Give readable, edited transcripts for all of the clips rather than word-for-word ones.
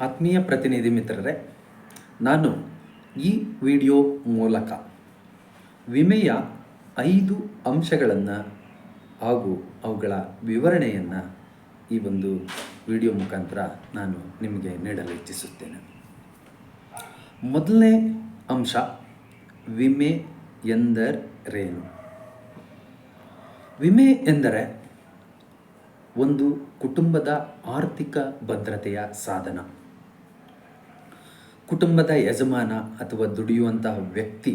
ಆತ್ಮೀಯ ಪ್ರತಿನಿಧಿ ಮಿತ್ರರೇ, ನಾನು ಈ ವಿಡಿಯೋ ಮೂಲಕ ವಿಮೆಯ 5 ಅಂಶಗಳನ್ನು ಹಾಗೂ ಅವುಗಳ ವಿವರಣೆಯನ್ನು ಈ ಒಂದು ವಿಡಿಯೋ ಮುಖಾಂತರ ನಾನು ನಿಮಗೆ ನೀಡಲು ಇಚ್ಛಿಸುತ್ತೇನೆ. ಮೊದಲನೇ ಅಂಶ, ವಿಮೆ ಎಂದರೇನು? ವಿಮೆ ಎಂದರೆ ಒಂದು ಕುಟುಂಬದ ಆರ್ಥಿಕ ಭದ್ರತೆಯ ಸಾಧನ. ಕುಟುಂಬದ ಯಜಮಾನ ಅಥವಾ ದುಡಿಯುವಂತಹ ವ್ಯಕ್ತಿ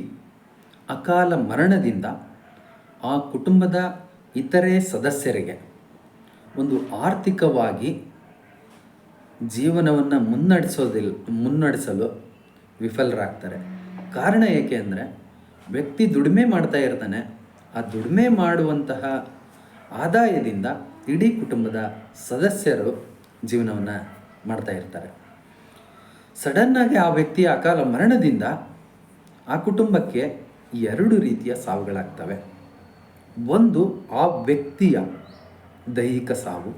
ಅಕಾಲ ಮರಣದಿಂದ ಆ ಕುಟುಂಬದ ಇತರೆ ಸದಸ್ಯರಿಗೆ ಒಂದು ಆರ್ಥಿಕವಾಗಿ ಜೀವನವನ್ನು ಮುನ್ನಡೆಸಲು ವಿಫಲರಾಗ್ತಾರೆ. ಕಾರಣ ಏಕೆ ಅಂದರೆ, ವ್ಯಕ್ತಿ ದುಡಿಮೆ ಮಾಡ್ತಾ ಇರ್ತಾನೆ. ಆ ದುಡಿಮೆ ಮಾಡುವಂತಹ ಆದಾಯದಿಂದ ಇಡೀ ಕುಟುಂಬದ ಸದಸ್ಯರು ಜೀವನವನ್ನು ಮಾಡ್ತಾ ಇರ್ತಾರೆ. ಸಡನ್ನಾಗಿ ಆ ವ್ಯಕ್ತಿಯ ಅಕಾಲ ಮರಣದಿಂದ ಆ ಕುಟುಂಬಕ್ಕೆ 2 ರೀತಿಯ ಸಾವುಗಳಾಗ್ತವೆ. ಒಂದು, ಆ ವ್ಯಕ್ತಿಯ ದೈಹಿಕ ಸಾವು.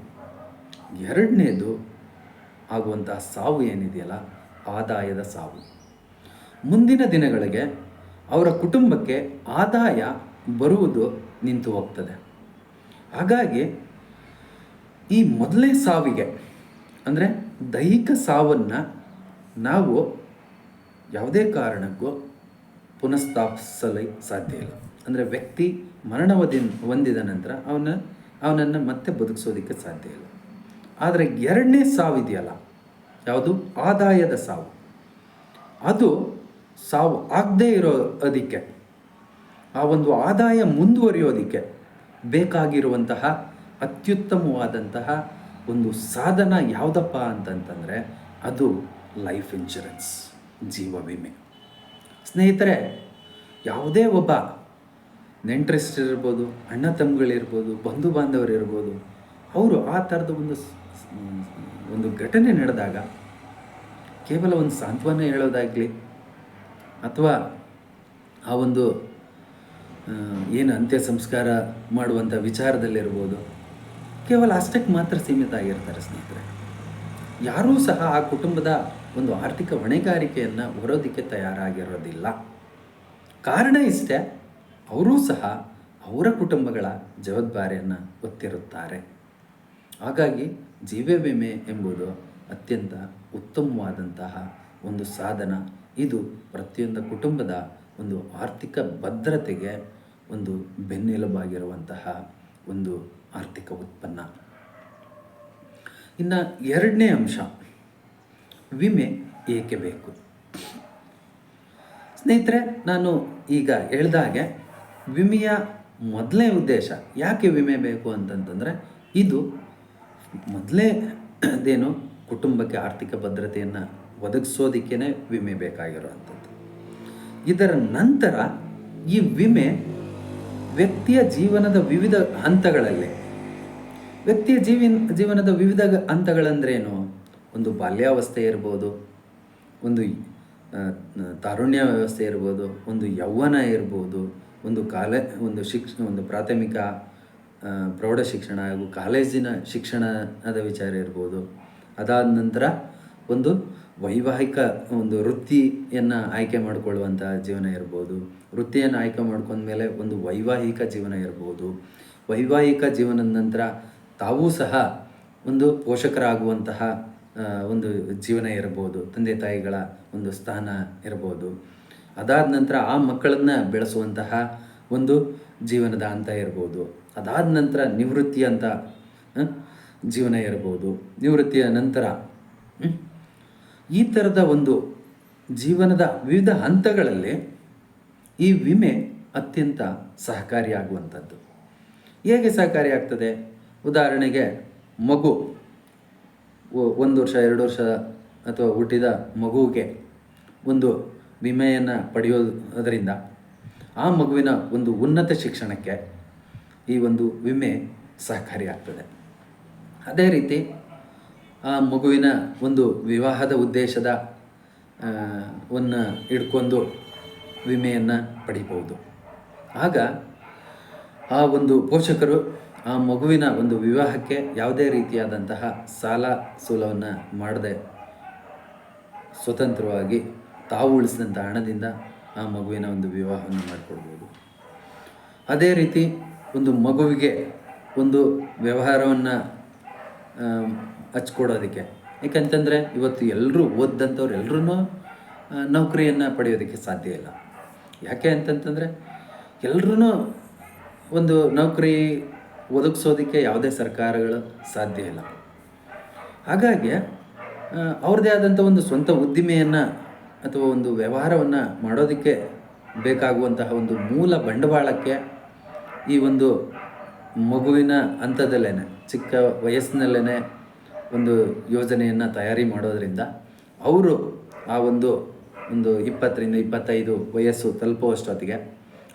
ಎರಡನೇದು ಆಗುವಂತಹ ಸಾವು ಏನಿದೆಯಲ್ಲ, ಆದಾಯದ ಸಾವು. ಮುಂದಿನ ದಿನಗಳಿಗೆ ಅವರ ಕುಟುಂಬಕ್ಕೆ ಆದಾಯ ಬರುವುದು ನಿಂತು ಹೋಗ್ತದೆ. ಹಾಗಾಗಿ ಈ ಮೊದಲನೇ ಸಾವಿಗೆ ಅಂದರೆ ದೈಹಿಕ ಸಾವನ್ನು ನಾವು ಯಾವುದೇ ಕಾರಣಕ್ಕೂ ಪುನಃಸ್ಥಾಪಿಸಲು ಸಾಧ್ಯ ಇಲ್ಲ. ಅಂದರೆ ವ್ಯಕ್ತಿ ಹೊಂದಿದ ನಂತರ ಅವನನ್ನು ಮತ್ತೆ ಬದುಕಿಸೋದಕ್ಕೆ ಸಾಧ್ಯ ಇಲ್ಲ. ಆದರೆ ಎರಡನೇ ಸಾವಿದೆಯಲ್ಲ, ಯಾವುದು ಆದಾಯದ ಸಾವು, ಅದು ಸಾವು ಆಗದೇ ಇರೋದಕ್ಕೆ, ಆ ಒಂದು ಆದಾಯ ಮುಂದುವರಿಯೋದಕ್ಕೆ ಬೇಕಾಗಿರುವಂತಹ ಅತ್ಯುತ್ತಮವಾದಂತಹ ಒಂದು ಸಾಧನ ಯಾವುದಪ್ಪ ಅಂತಂತಂದರೆ ಅದು ಲೈಫ್ ಇನ್ಶೂರೆನ್ಸ್, ಜೀವ ವಿಮೆ. ಸ್ನೇಹಿತರೆ, ಯಾವುದೇ ಒಬ್ಬ ನೆಂಟರಿಷ್ಟರಿರ್ಬೋದು, ಅಣ್ಣ ತಮ್ಮಗಳಿರ್ಬೋದು, ಬಂಧು ಬಾಂಧವರಿರ್ಬೋದು, ಅವರು ಆ ಥರದ ಒಂದು ಘಟನೆ ನಡೆದಾಗ ಕೇವಲ ಒಂದು ಸಾಂತ್ವನ ಹೇಳೋದಾಗಲಿ ಅಥವಾ ಆ ಒಂದು ಏನು ಅಂತ್ಯ ಸಂಸ್ಕಾರ ಮಾಡುವಂಥ ವಿಚಾರದಲ್ಲಿರ್ಬೋದು, ಕೇವಲ ಅಷ್ಟಕ್ಕೆ ಮಾತ್ರ ಸೀಮಿತ ಆಗಿರ್ತಾರೆ. ಸ್ನೇಹಿತರೆ, ಯಾರೂ ಸಹ ಆ ಕುಟುಂಬದ ಒಂದು ಆರ್ಥಿಕ ಹೊಣೆಗಾರಿಕೆಯನ್ನು ಹೊರೋದಕ್ಕೆ ತಯಾರಾಗಿರೋದಿಲ್ಲ. ಕಾರಣ ಇಷ್ಟೇ, ಅವರೂ ಸಹ ಅವರ ಕುಟುಂಬಗಳ ಜವಾಬ್ದಾರಿಯನ್ನು ಹೊತ್ತಿರುತ್ತಾರೆ. ಹಾಗಾಗಿ ಜೀವ ವಿಮೆ ಎಂಬುದು ಅತ್ಯಂತ ಉತ್ತಮವಾದಂತಹ ಒಂದು ಸಾಧನ. ಇದು ಪ್ರತಿಯೊಂದು ಕುಟುಂಬದ ಒಂದು ಆರ್ಥಿಕ ಭದ್ರತೆಗೆ ಒಂದು ಬೆನ್ನೆಲುಬಾಗಿರುವಂತಹ ಒಂದು ಆರ್ಥಿಕ ಉತ್ಪನ್ನ. ಇನ್ನು ಎರಡನೇ ಅಂಶ, ವಿಮೆ ಏಕೆ ಬೇಕು? ಸ್ನೇಹಿತರೆ, ನಾನು ಈಗ ಹೇಳ್ದಾಗೆ ವಿಮೆಯ ಮೊದಲನೇ ಉದ್ದೇಶ ಯಾಕೆ ವಿಮೆ ಬೇಕು ಅಂತಂತಂದರೆ, ಇದು ಮೊದಲೇದೇನು ಕುಟುಂಬಕ್ಕೆ ಆರ್ಥಿಕ ಭದ್ರತೆಯನ್ನು ಒದಗಿಸೋದಕ್ಕೇ ವಿಮೆ ಬೇಕಾಗಿರುವಂಥದ್ದು. ಇದರ ನಂತರ ಈ ವಿಮೆ ವ್ಯಕ್ತಿಯ ಜೀವನದ ವಿವಿಧ ಹಂತಗಳಲ್ಲಿ, ವ್ಯಕ್ತಿಯ ಜೀವನದ ವಿವಿಧ ಹಂತಗಳಂದ್ರೇನು? ಒಂದು ಬಾಲ್ಯಾವಸ್ಥೆ ಇರ್ಬೋದು, ಒಂದು ತಾರುಣ್ಯ ವ್ಯವಸ್ಥೆ ಇರ್ಬೋದು, ಒಂದು ಯೌವನ ಇರ್ಬೋದು, ಒಂದು ಪ್ರಾಥಮಿಕ ಪ್ರೌಢ ಶಿಕ್ಷಣ ಹಾಗೂ ಕಾಲೇಜಿನ ಶಿಕ್ಷಣದ ವಿಚಾರ ಇರ್ಬೋದು. ಅದಾದ ನಂತರ ಒಂದು ವೈವಾಹಿಕ ಒಂದು ವೃತ್ತಿಯನ್ನು ಆಯ್ಕೆ ಮಾಡಿಕೊಳ್ಳುವಂಥ ಜೀವನ ಇರ್ಬೋದು. ವೃತ್ತಿಯನ್ನು ಆಯ್ಕೆ ಮಾಡ್ಕೊಂಡ್ಮೇಲೆ ಒಂದು ವೈವಾಹಿಕ ಜೀವನ ಇರ್ಬೋದು. ವೈವಾಹಿಕ ಜೀವನದ ನಂತರ ತಾವೂ ಸಹ ಒಂದು ಪೋಷಕರಾಗುವಂತಹ ಒಂದು ಜೀವನ ಇರ್ಬೋದು, ತಂದೆ ತಾಯಿಗಳ ಒಂದು ಸ್ಥಾನ ಇರ್ಬೋದು. ಅದಾದ ನಂತರ ಆ ಮಕ್ಕಳನ್ನು ಬೆಳೆಸುವಂತಹ ಒಂದು ಜೀವನದ ಹಂತ ಇರ್ಬೋದು. ಅದಾದ ನಂತರ ನಿವೃತ್ತಿ ಅಂತ ಜೀವನ ಇರ್ಬೋದು. ನಿವೃತ್ತಿಯ ನಂತರ ಈ ಥರದ ಒಂದು ಜೀವನದ ವಿವಿಧ ಹಂತಗಳಲ್ಲಿ ಈ ವಿಮೆ ಅತ್ಯಂತ ಸಹಕಾರಿಯಾಗುವಂಥದ್ದು. ಹೇಗೆ ಸಹಕಾರಿಯಾಗ್ತದೆ? ಉದಾಹರಣೆಗೆ, ಮಗು 1 ವರ್ಷ 2 ವರ್ಷ ಅಥವಾ ಹುಟ್ಟಿದ ಮಗುವಿಗೆ ಒಂದು ವಿಮೆಯನ್ನು ಪಡೆಯೋದರಿಂದ ಆ ಮಗುವಿನ ಒಂದು ಉನ್ನತ ಶಿಕ್ಷಣಕ್ಕೆ ಈ ಒಂದು ವಿಮೆ ಸಹಕಾರಿಯಾಗ್ತದೆ. ಅದೇ ರೀತಿ ಆ ಮಗುವಿನ ಒಂದು ವಿವಾಹದ ಉದ್ದೇಶದ ಹಿಡ್ಕೊಂಡು ವಿಮೆಯನ್ನು ಪಡಿಬೋದು. ಆಗ ಆ ಒಂದು ಪೋಷಕರು ಆ ಮಗುವಿನ ಒಂದು ವಿವಾಹಕ್ಕೆ ಯಾವುದೇ ರೀತಿಯಾದಂತಹ ಸಾಲ ಸೂಲವನ್ನು ಮಾಡದೆ ಸ್ವತಂತ್ರವಾಗಿ ತಾವು ಉಳಿಸಿದಂಥ ಹಣದಿಂದ ಆ ಮಗುವಿನ ಒಂದು ವಿವಾಹವನ್ನು ಮಾಡಿಕೊಡ್ಬೋದು. ಅದೇ ರೀತಿ ಒಂದು ಮಗುವಿಗೆ ಒಂದು ವ್ಯವಹಾರವನ್ನು ಹಚ್ಕೊಡೋದಕ್ಕೆ, ಏಕೆಂತಂದರೆ ಇವತ್ತು ಎಲ್ಲರೂ ಓದಂಥವ್ರು ಎಲ್ಲರೂ ನೌಕರಿಯನ್ನು ಪಡೆಯೋದಕ್ಕೆ ಸಾಧ್ಯ ಇಲ್ಲ. ಯಾಕೆ ಅಂತಂತಂದರೆ ಎಲ್ಲರೂ ಒಂದು ನೌಕರಿ ಒದಗಿಸೋದಕ್ಕೆ ಯಾವುದೇ ಸರ್ಕಾರಗಳು ಸಾಧ್ಯ ಇಲ್ಲ. ಹಾಗಾಗಿ ಅವ್ರದ್ದೇ ಆದಂಥ ಒಂದು ಸ್ವಂತ ಉದ್ದಿಮೆಯನ್ನು ಅಥವಾ ಒಂದು ವ್ಯವಹಾರವನ್ನು ಮಾಡೋದಕ್ಕೆ ಬೇಕಾಗುವಂತಹ ಒಂದು ಮೂಲ ಬಂಡವಾಳಕ್ಕೆ ಈ ಒಂದು ಮಗುವಿನ ಹಂತದಲ್ಲೇ, ಚಿಕ್ಕ ವಯಸ್ಸಿನಲ್ಲೇ ಒಂದು ಯೋಜನೆಯನ್ನು ತಯಾರಿ ಮಾಡೋದರಿಂದ ಅವರು ಆ ಒಂದು 20ರಿಂದ 25 ವಯಸ್ಸು ತಲುಪುವಷ್ಟೊತ್ತಿಗೆ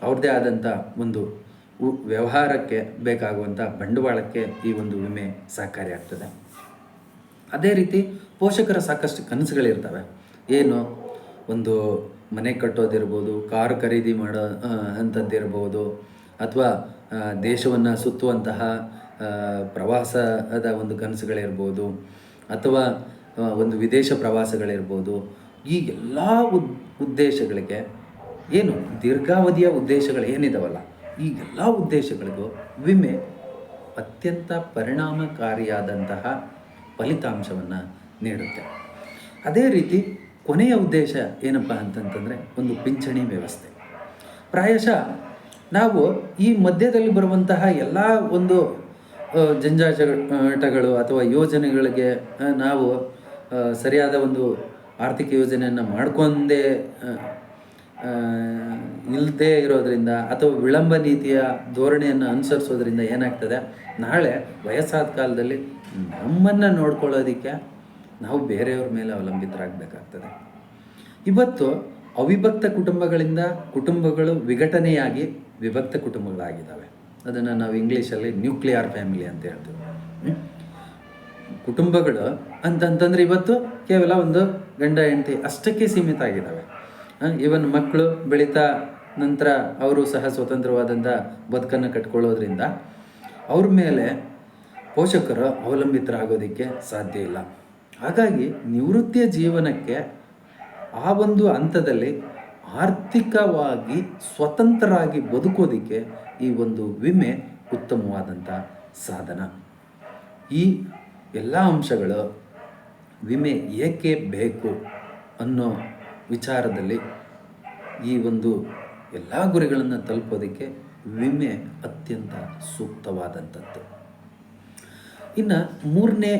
ಅವ್ರದ್ದೇ ಆದಂಥ ಒಂದು ವ್ಯವಹಾರಕ್ಕೆ ಬೇಕಾಗುವಂಥ ಬಂಡವಾಳಕ್ಕೆ ಈ ಒಂದು ವಿಮೆ ಸಹಕಾರಿಯಾಗ್ತದೆ. ಅದೇ ರೀತಿ ಪೋಷಕರ ಸಾಕಷ್ಟು ಕನಸುಗಳಿರ್ತವೆ. ಏನು, ಒಂದು ಮನೆ ಕಟ್ಟೋದಿರ್ಬೋದು, ಕಾರು ಖರೀದಿ ಮಾಡೋ ಅಂಥದ್ದಿರ್ಬೋದು, ಅಥವಾ ದೇಶವನ್ನು ಸುತ್ತುವಂತಹ ಪ್ರವಾಸದ ಒಂದು ಕನಸುಗಳಿರ್ಬೋದು, ಅಥವಾ ಒಂದು ವಿದೇಶ ಪ್ರವಾಸಗಳಿರ್ಬೋದು. ಈ ಎಲ್ಲ ಉದ್ದೇಶಗಳಿಗೆ ಏನು ದೀರ್ಘಾವಧಿಯ ಉದ್ದೇಶಗಳು ಏನಿದಾವಲ್ಲ, ಈ ಎಲ್ಲ ಉದ್ದೇಶಗಳಿಗೂ ವಿಮೆ ಅತ್ಯಂತ ಪರಿಣಾಮಕಾರಿಯಾದಂತಹ ಫಲಿತಾಂಶವನ್ನು ನೀಡುತ್ತೆ. ಅದೇ ರೀತಿ ಕೊನೆಯ ಉದ್ದೇಶ ಏನಪ್ಪ ಅಂತಂತಂದರೆ ಒಂದು ಪಿಂಚಣಿ ವ್ಯವಸ್ಥೆ. ಪ್ರಾಯಶಃ ನಾವು ಈ ಮಧ್ಯದಲ್ಲಿ ಬರುವಂತಹ ಎಲ್ಲ ಒಂದು ಜಂಜಾಟಗಳು ಅಥವಾ ಯೋಜನೆಗಳಿಗೆ ನಾವು ಸರಿಯಾದ ಒಂದು ಆರ್ಥಿಕ ಯೋಜನೆಯನ್ನು ಮಾಡ್ಕೊಂಡೇ ಇಲ್ಲದೇ ಇರೋದರಿಂದ ಅಥವಾ ವಿಳಂಬ ನೀತಿಯ ಧೋರಣೆಯನ್ನು ಅನುಸರಿಸೋದ್ರಿಂದ ಏನಾಗ್ತದೆ, ನಾಳೆ ವಯಸ್ಸಾದ ಕಾಲದಲ್ಲಿ ನಮ್ಮನ್ನು ನೋಡ್ಕೊಳ್ಳೋದಕ್ಕೆ ನಾವು ಬೇರೆಯವ್ರ ಮೇಲೆ ಅವಲಂಬಿತರಾಗಬೇಕಾಗ್ತದೆ. ಇವತ್ತು ಅವಿಭಕ್ತ ಕುಟುಂಬಗಳು ವಿಘಟನೆಯಾಗಿ ವಿಭಕ್ತ ಕುಟುಂಬಗಳಾಗಿದ್ದಾವೆ. ಅದನ್ನು ನಾವು ಇಂಗ್ಲೀಷಲ್ಲಿ ನ್ಯೂಕ್ಲಿಯರ್ ಫ್ಯಾಮಿಲಿ ಅಂತ ಹೇಳ್ತೀವಿ. ಕುಟುಂಬಗಳು ಅಂತಂತಂದರೆ ಇವತ್ತು ಕೇವಲ ಒಂದು ಗಂಡ ಹೆಂಡತಿ ಅಷ್ಟಕ್ಕೆ ಸೀಮಿತ ಆಗಿದ್ದಾವೆ. ಈವನ್ ಮಕ್ಕಳು ಬೆಳೀತಾ ನಂತರ ಅವರು ಸಹ ಸ್ವತಂತ್ರವಾದಂಥ ಬದುಕನ್ನು ಕಟ್ಕೊಳ್ಳೋದ್ರಿಂದ ಅವ್ರ ಮೇಲೆ ಪೋಷಕರು ಅವಲಂಬಿತರಾಗೋದಕ್ಕೆ ಸಾಧ್ಯ ಇಲ್ಲ. ಹಾಗಾಗಿ ನಿವೃತ್ತಿಯ ಜೀವನಕ್ಕೆ ಆ ಒಂದು ಹಂತದಲ್ಲಿ ಆರ್ಥಿಕವಾಗಿ ಸ್ವತಂತ್ರರಾಗಿ ಬದುಕೋದಕ್ಕೆ ಈ ಒಂದು ವಿಮೆ ಉತ್ತಮವಾದಂಥ ಸಾಧನ. ಈ ಎಲ್ಲ ಅಂಶಗಳು ವಿಮೆ ಏಕೆ ಬೇಕು ಅನ್ನೋ ವಿಚಾರದಲ್ಲಿ ಈ ಒಂದು ಎಲ್ಲ ಗುರಿಗಳನ್ನು ತಲುಪೋದಕ್ಕೆ ವಿಮೆ ಅತ್ಯಂತ ಸೂಕ್ತವಾದಂಥದ್ದು. ಇನ್ನು 3ನೇ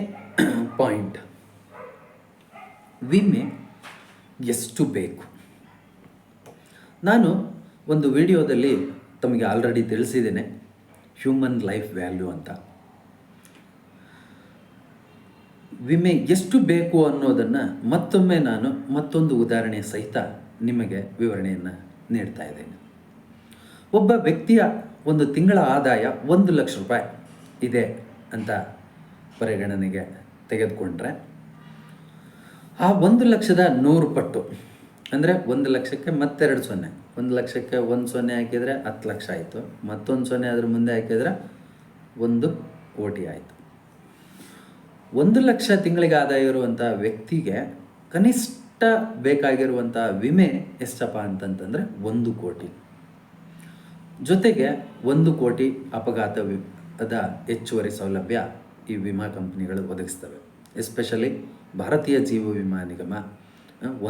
ಪಾಯಿಂಟ್, ವಿಮೆ ಎಷ್ಟು ಬೇಕು. ನಾನು ಒಂದು ವಿಡಿಯೋದಲ್ಲಿ ತಮಗೆ ಆಲ್ರೆಡಿ ತಿಳಿಸಿದ್ದೇನೆ, ಹ್ಯೂಮನ್ ಲೈಫ್ ವ್ಯಾಲ್ಯೂ ಅಂತ. ವಿಮೆ ಎಷ್ಟು ಬೇಕು ಅನ್ನೋದನ್ನು ಮತ್ತೊಮ್ಮೆ ನಾನು ಮತ್ತೊಂದು ಉದಾಹರಣೆಯ ಸಹಿತ ನಿಮಗೆ ವಿವರಣೆಯನ್ನು ನೀಡ್ತಾ ಇದ್ದೇನೆ. ಒಬ್ಬ ವ್ಯಕ್ತಿಯ ಒಂದು ತಿಂಗಳ ಆದಾಯ 1 ಲಕ್ಷ ರೂಪಾಯಿ ಇದೆ ಅಂತ ಪರಿಗಣನೆಗೆ ತೆಗೆದುಕೊಂಡ್ರೆ, ಆ 1 ಲಕ್ಷದ 100 ಪಟ್ಟು ಅಂದರೆ 1 ಲಕ್ಷಕ್ಕೆ ಮತ್ತೆರಡು ಸೊನ್ನೆ, 1 ಲಕ್ಷಕ್ಕೆ 1 ಸೊನ್ನೆ ಹಾಕಿದರೆ 10 ಲಕ್ಷ ಆಯಿತು, ಮತ್ತೊಂದು ಸೊನ್ನೆ ಅದ್ರ ಮುಂದೆ ಹಾಕಿದರೆ 1 ಕೋಟಿ ಆಯಿತು. 1 ಲಕ್ಷ ತಿಂಗಳಿಗೆ ಆದಾಯ ಇರುವಂಥ ವ್ಯಕ್ತಿಗೆ ಕನಿಷ್ಠ ಬೇಕಾಗಿರುವಂಥ ವಿಮೆ ಎಷ್ಟಪ್ಪ ಅಂತಂತಂದರೆ 1 ಕೋಟಿ. ಜೊತೆಗೆ 1 ಕೋಟಿ ಅಪಘಾತದ ಹೆಚ್ಚುವರಿ ಸೌಲಭ್ಯ ಈ ವಿಮಾ ಕಂಪ್ನಿಗಳು ಒದಗಿಸ್ತವೆ. ಎಸ್ಪೆಷಲಿ ಭಾರತೀಯ ಜೀವ ವಿಮಾ ನಿಗಮ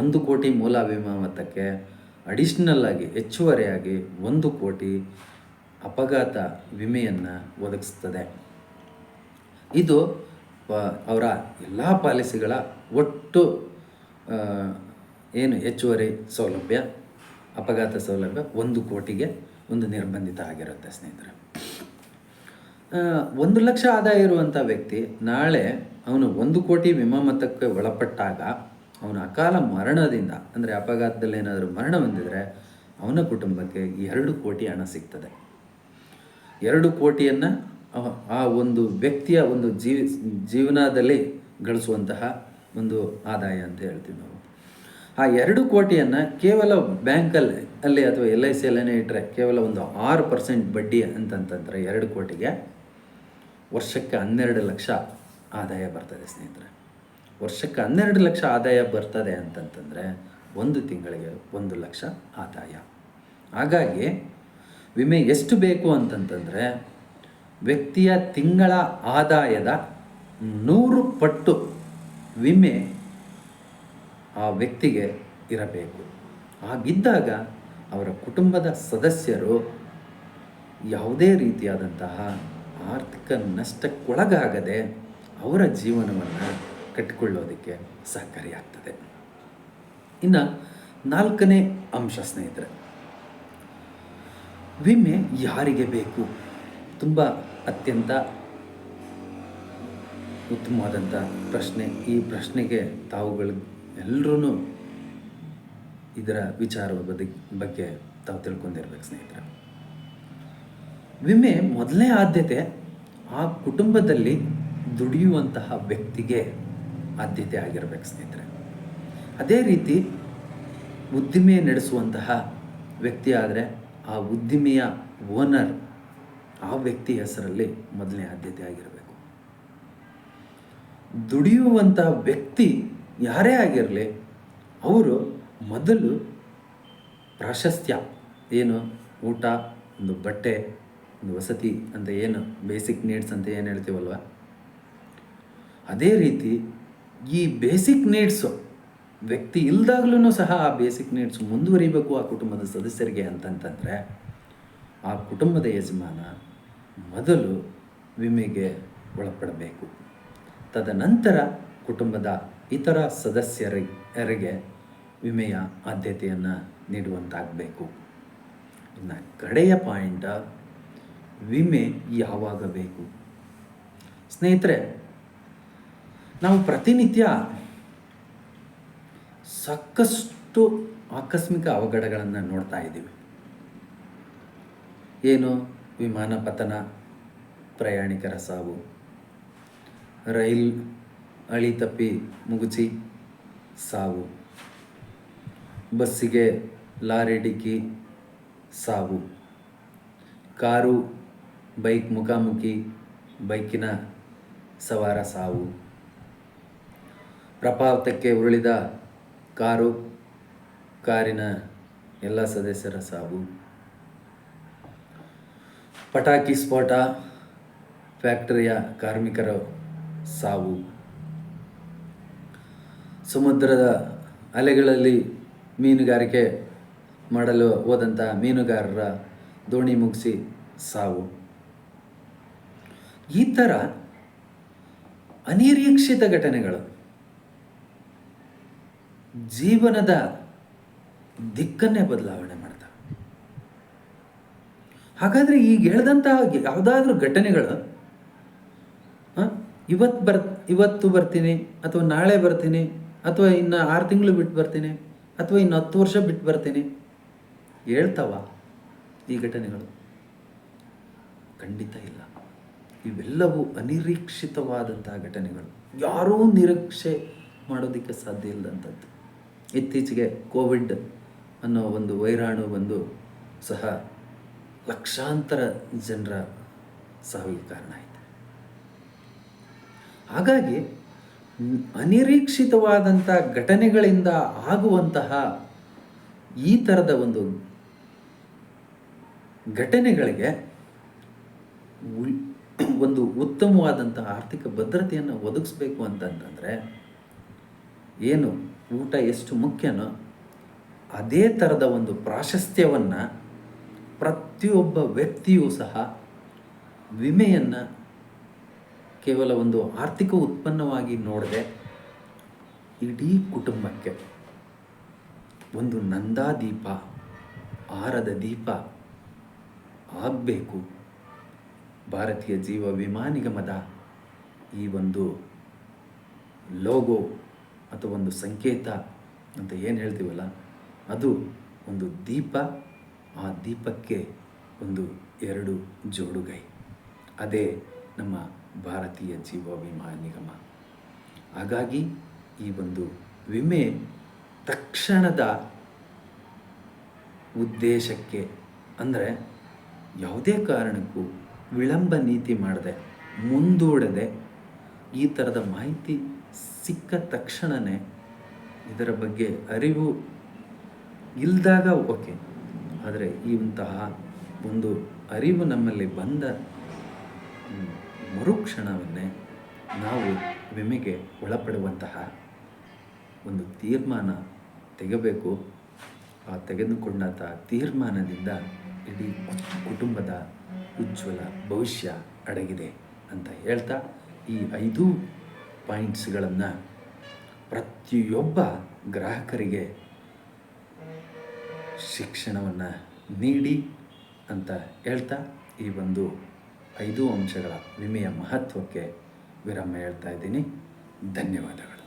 1 ಕೋಟಿ ಮೂಲ ವಿಮಾ ಮೊತ್ತಕ್ಕೆ ಅಡಿಷ್ನಲ್ ಆಗಿ ಹೆಚ್ಚುವರಿಯಾಗಿ 1 ಕೋಟಿ ಅಪಘಾತ ವಿಮೆಯನ್ನು ಒದಗಿಸ್ತದೆ. ಇದು ಅವರ ಎಲ್ಲ ಪಾಲಿಸಿಗಳ ಒಟ್ಟು ಏನು ಹೆಚ್ಚುವರಿ ಸೌಲಭ್ಯ, ಅಪಘಾತ ಸೌಲಭ್ಯ 1 ಕೋಟಿಗೆ ಒಂದು ನಿರ್ಬಂಧಿತ ಆಗಿರುತ್ತೆ ಸ್ನೇಹಿತರೆ. 1 ಲಕ್ಷ ಆದಾಯ ಇರುವಂಥ ವ್ಯಕ್ತಿ ನಾಳೆ ಅವನು 1 ಕೋಟಿ ವಿಮಾ ಮೊತ್ತಕ್ಕೆ ಒಳಪಟ್ಟಾಗ ಅವನ ಅಕಾಲ ಮರಣದಿಂದ, ಅಂದರೆ ಅಪಘಾತದಲ್ಲಿ ಏನಾದರೂ ಮರಣ ಹೊಂದಿದರೆ ಅವನ ಕುಟುಂಬಕ್ಕೆ 2 ಕೋಟಿ ಹಣ ಸಿಗ್ತದೆ. 2 ಕೋಟಿಯನ್ನು ಆ ಒಂದು ವ್ಯಕ್ತಿಯ ಒಂದು ಜೀವನದಲ್ಲಿ ಗಳಿಸುವಂತಹ ಒಂದು ಆದಾಯ ಅಂತ ಹೇಳ್ತೀವಿ ನಾವು. ಆ 2 ಕೋಟಿಯನ್ನು ಕೇವಲ ಬ್ಯಾಂಕಲ್ಲಿ ಅಥವಾ LICಯಲ್ಲೇ ಇಟ್ಟರೆ ಕೇವಲ ಒಂದು 6% ಬಡ್ಡಿ ಅಂತಂತಂದರೆ 2 ಕೋಟಿಗೆ ವರ್ಷಕ್ಕೆ 12 ಲಕ್ಷ ಆದಾಯ ಬರ್ತದೆ ಸ್ನೇಹಿತರೆ. ವರ್ಷಕ್ಕೆ 12 ಲಕ್ಷ ಆದಾಯ ಬರ್ತದೆ ಅಂತಂತಂದರೆ ಒಂದು ತಿಂಗಳಿಗೆ 1 ಲಕ್ಷ ಆದಾಯ. ಹಾಗಾಗಿ ವಿಮೆ ಎಷ್ಟು ಬೇಕು ಅಂತಂತಂದರೆ ವ್ಯಕ್ತಿಯ ತಿಂಗಳ ಆದಾಯದ 100 ಪಟ್ಟು ವಿಮೆ ಆ ವ್ಯಕ್ತಿಗೆ ಇರಬೇಕು. ಹಾಗಿದ್ದಾಗ ಅವರ ಕುಟುಂಬದ ಸದಸ್ಯರು ಯಾವುದೇ ರೀತಿಯಾದಂತಹ ಆರ್ಥಿಕ ನಷ್ಟಕ್ಕೊಳಗಾಗದೆ ಅವರ ಜೀವನವನ್ನು ಕಟ್ಟಿಕೊಳ್ಳೋದಕ್ಕೆ ಸಹಕಾರಿಯಾಗ್ತದೆ. ಇನ್ನು 4ನೇ ಅಂಶ ಸ್ನೇಹಿತರೆ, ವಿಮೆ ಯಾರಿಗೆ ಬೇಕು? ತುಂಬ ಅತ್ಯಂತ ಉತ್ತಮವಾದಂಥ ಪ್ರಶ್ನೆ. ಈ ಪ್ರಶ್ನೆಗೆ ತಾವುಗಳು ಎಲ್ಲರೂ ಇದರ ವಿಚಾರದ ಬಗ್ಗೆ ತಾವು ತಿಳ್ಕೊಂಡಿರ್ಬೇಕು ಸ್ನೇಹಿತರೆ. ವಿಮೆ ಮೊದಲನೇ ಆದ್ಯತೆ ಆ ಕುಟುಂಬದಲ್ಲಿ ದುಡಿಯುವಂತಹ ವ್ಯಕ್ತಿಗೆ ಆದ್ಯತೆ ಆಗಿರಬೇಕು ಸ್ನೇಹಿತರೆ. ಅದೇ ರೀತಿ ಉದ್ದಿಮೆ ನಡೆಸುವಂತಹ ವ್ಯಕ್ತಿ ಆದರೆ ಆ ಉದ್ದಿಮೆಯ ಓನರ್ ಆ ವ್ಯಕ್ತಿ ಹೆಸರಲ್ಲಿ ಮೊದಲನೇ ಆದ್ಯತೆ ಆಗಿರಬೇಕು. ದುಡಿಯುವಂತಹ ವ್ಯಕ್ತಿ ಯಾರೇ ಆಗಿರಲಿ ಅವರು ಮೊದಲು ಪ್ರಾಶಸ್ತ್ಯ ಏನು ಊಟ, ಒಂದು ಬಟ್ಟೆ, ಒಂದು ವಸತಿ ಅಂತ ಏನು ಬೇಸಿಕ್ ನೀಡ್ಸ್ ಅಂತ ಏನು ಹೇಳ್ತೀವಲ್ವ, ಅದೇ ರೀತಿ ಈ ಬೇಸಿಕ್ ನೀಡ್ಸು ವ್ಯಕ್ತಿ ಇಲ್ದಾಗ್ಲೂ ಸಹ ಆ ಬೇಸಿಕ್ ನೀಡ್ಸ್ ಮುಂದುವರಿಬೇಕು ಆ ಕುಟುಂಬದ ಸದಸ್ಯರಿಗೆ ಅಂತಂತಂದರೆ ಆ ಕುಟುಂಬದ ಯಜಮಾನ ಮೊದಲು ವಿಮೆಗೆ ಒಳಪಡಬೇಕು. ತದನಂತರ ಕುಟುಂಬದ ಇತರ ಸದಸ್ಯರಿಗೆ ವಿಮೆಯ ಆದ್ಯತೆಯನ್ನು ನೀಡುವಂತಾಗಬೇಕು. ಇನ್ನು ಕಡೆಯ ಪಾಯಿಂಟ್, ವಿಮೆ ಯಾವಾಗ ಬೇಕು? ಸ್ನೇಹಿತರೆ, ನಾವು ಪ್ರತಿನಿತ್ಯ ಸಾಕಷ್ಟು ಆಕಸ್ಮಿಕ ಅವಘಡಗಳನ್ನು ನೋಡ್ತಾ ಇದ್ದೀವಿ. ಏನು ವಿಮಾನ ಪತನ, ಪ್ರಯಾಣಿಕರ ಸಾವು, ರೈಲ್ ಹಳಿ ತಪ್ಪಿ ಮುಗುಚಿ ಸಾವು, ಬಸ್ಸಿಗೆ ಲಾರಿ ಡಿಕ್ಕಿ ಸಾವು, ಕಾರು ಬೈಕ್ ಮುಖಾಮುಖಿ ಬೈಕಿನ ಸವಾರ ಸಾವು, ಪ್ರಪಾತಕ್ಕೆ ಉರುಳಿದ ಕಾರಿನ ಎಲ್ಲ ಸದಸ್ಯರ ಸಾವು, ಪಟಾಕಿ ಸ್ಫೋಟ, ಫ್ಯಾಕ್ಟರಿಯ ಕಾರ್ಮಿಕರ ಸಾವು, ಸಮುದ್ರದ ಅಲೆಗಳಲ್ಲಿ ಮೀನುಗಾರಿಕೆ ಮಾಡಲು ಹೋದಂಥ ಮೀನುಗಾರರ ದೋಣಿ ಮುಗಿಸಿ ಸಾವು. ಈ ಥರ ಅನಿರೀಕ್ಷಿತ ಘಟನೆಗಳು ಜೀವನದ ದಿಕ್ಕನ್ನೇ ಬದಲಾವಣೆ ಮಾಡ್ತವೆ. ಹಾಗಾದರೆ ಈಗ ಹೇಳಿದಂತಹ ಯಾವುದಾದ್ರೂ ಘಟನೆಗಳು ಇವತ್ತು ಬರ್ತೀನಿ ಅಥವಾ ನಾಳೆ ಬರ್ತೀನಿ ಅಥವಾ ಇನ್ನು 6 ತಿಂಗಳು ಬಿಟ್ಟು ಬರ್ತೀನಿ ಅಥವಾ ಇನ್ನು 10 ವರ್ಷ ಬಿಟ್ಟು ಬರ್ತೀನಿ ಹೇಳ್ತಾವ ಈ ಘಟನೆಗಳು? ಖಂಡಿತ ಇಲ್ಲ. ಇವೆಲ್ಲವೂ ಅನಿರೀಕ್ಷಿತವಾದಂತಹ ಘಟನೆಗಳು, ಯಾರೂ ನಿರೀಕ್ಷೆ ಮಾಡೋದಕ್ಕೆ ಸಾಧ್ಯ ಇಲ್ಲದಂಥದ್ದು. ಇತ್ತೀಚೆಗೆ ಕೋವಿಡ್ ಅನ್ನೋ ಒಂದು ವೈರಾಣು ಬಂದು ಸಹ ಲಕ್ಷಾಂತರ ಜನರ ಸಾವಿಗೆ ಕಾರಣ ಆಯಿತು. ಹಾಗಾಗಿ ಅನಿರೀಕ್ಷಿತವಾದಂಥ ಘಟನೆಗಳಿಂದ ಆಗುವಂತಹ ಈ ಥರದ ಒಂದು ಘಟನೆಗಳಿಗೆ ಒಂದು ಉತ್ತಮವಾದಂತಹ ಆರ್ಥಿಕ ಭದ್ರತೆಯನ್ನು ಒದಗಿಸ್ಬೇಕು ಅಂತಂತಂದರೆ ಏನು ಊಟ ಎಷ್ಟು ಮುಖ್ಯನೋ ಅದೇ ಥರದ ಒಂದು ಪ್ರಾಶಸ್ತ್ಯವನ್ನು ಪ್ರತಿಯೊಬ್ಬ ವ್ಯಕ್ತಿಯೂ ಸಹ ವಿಮೆಯನ್ನು ಕೇವಲ ಒಂದು ಆರ್ಥಿಕ ಉತ್ಪನ್ನವಾಗಿ ನೋಡದೆ ಇಡೀ ಕುಟುಂಬಕ್ಕೆ ಒಂದು ನಂದಾದೀಪ, ಆರದ ದೀಪ ಆಗಬೇಕು. ಭಾರತೀಯ ಜೀವ ವಿಮಾ ನಿಗಮದ ಈ ಒಂದು ಲೋಗೋ ಅಥವಾ ಒಂದು ಸಂಕೇತ ಅಂತ ಏನು ಹೇಳ್ತೀವಲ್ಲ, ಅದು ಒಂದು ದೀಪ, ಆ ದೀಪಕ್ಕೆ ಒಂದು 2 ಜೋಡುಗೈ, ಅದೇ ನಮ್ಮ ಭಾರತೀಯ ಜೀವ ವಿಮಾ ನಿಗಮ. ಹಾಗಾಗಿ ಈ ಒಂದು ವಿಮೆ ತಕ್ಷಣದ ಉದ್ದೇಶಕ್ಕೆ, ಅಂದರೆ ಯಾವುದೇ ಕಾರಣಕ್ಕೂ ವಿಳಂಬ ನೀತಿ ಮಾಡದೆ ಮುಂದೂಡದೆ ಈ ಥರದ ಮಾಹಿತಿ ಸಿಕ್ಕ ತಕ್ಷಣವೇ ಇದರ ಬಗ್ಗೆ ಅರಿವು ಇಲ್ಲದಾಗ ಓಕೆ, ಆದರೆ ಇಂತಹ ಒಂದು ಅರಿವು ನಮ್ಮಲ್ಲಿ ಬಂದ ಮರುಕ್ಷಣವನ್ನೇ ನಾವು ವಿಮೆಗೆ ಒಳಪಡುವಂತಹ ಒಂದು ತೀರ್ಮಾನ ತೆಗೆಬೇಕು. ಆ ತೆಗೆದುಕೊಂಡಂಥ ತೀರ್ಮಾನದಿಂದ ಇಡೀ ಕುಟುಂಬದ ಉಜ್ವಲ ಭವಿಷ್ಯ ಅಡಗಿದೆ ಅಂತ ಹೇಳ್ತಾ, ಈ 5 ಪಾಯಿಂಟ್ಸ್ಗಳನ್ನು ಪ್ರತಿಯೊಬ್ಬ ಗ್ರಾಹಕರಿಗೆ ಶಿಕ್ಷಣವನ್ನು ನೀಡಿ ಅಂತ ಹೇಳ್ತಾ, ಈ ಒಂದು 5 ಅಂಶಗಳ ವಿಮೆಯ ಮಹತ್ವಕ್ಕೆ ವಿರಾಮ ಹೇಳ್ತಾ ಇದ್ದೀನಿ. ಧನ್ಯವಾದಗಳು.